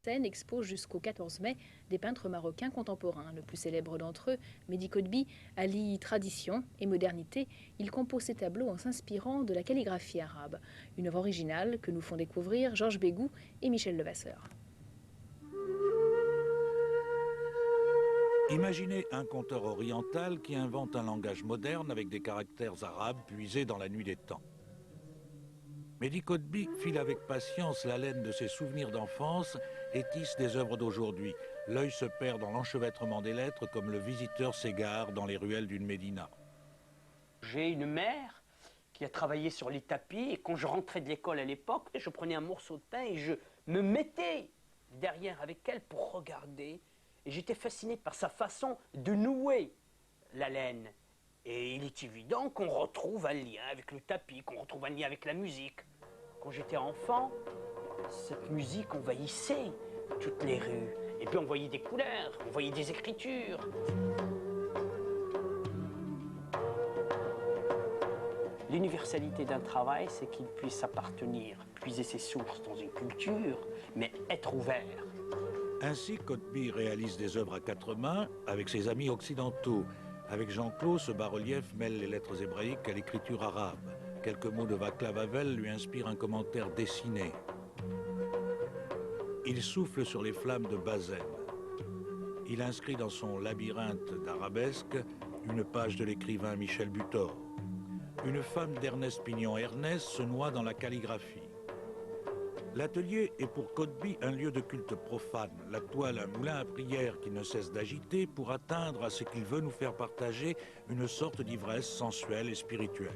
Seine expose jusqu'au 14 mai des peintres marocains contemporains. Le plus célèbre d'entre eux, Mehdi Kotbi, allie tradition et modernité. Il compose ses tableaux en s'inspirant de la calligraphie arabe. Une œuvre originale que nous font découvrir Georges Bégou et Michel Levasseur. Imaginez un conteur oriental qui invente un langage moderne avec des caractères arabes puisés dans la nuit des temps. Mehdi Kotbi file avec patience la laine de ses souvenirs d'enfance et tisse des œuvres d'aujourd'hui. L'œil se perd dans l'enchevêtrement des lettres comme le visiteur s'égare dans les ruelles d'une médina. J'ai une mère qui a travaillé sur les tapis et quand je rentrais de l'école à l'époque, je prenais un morceau de pain et je me mettais derrière avec elle pour regarder. Et j'étais fasciné par sa façon de nouer la laine. Et il est évident qu'on retrouve un lien avec le tapis, qu'on retrouve un lien avec la musique. Quand j'étais enfant, cette musique envahissait toutes les rues. Et puis on voyait des couleurs, on voyait des écritures. L'universalité d'un travail, c'est qu'il puisse appartenir, puiser ses sources dans une culture, mais être ouvert. Ainsi, Kotbi réalise des œuvres à quatre mains avec ses amis occidentaux. Avec Jean-Claude, ce bas-relief mêle les lettres hébraïques à l'écriture arabe. Quelques mots de Václav Havel lui inspirent un commentaire dessiné. Il souffle sur les flammes de Bazaine. Il inscrit dans son labyrinthe d'arabesques une page de l'écrivain Michel Butor. Une femme d'Ernest Pignon-Ernest se noie dans la calligraphie. L'atelier est pour Kotbi un lieu de culte profane, la toile un moulin à prière qui ne cesse d'agiter pour atteindre à ce qu'il veut nous faire partager une sorte d'ivresse sensuelle et spirituelle.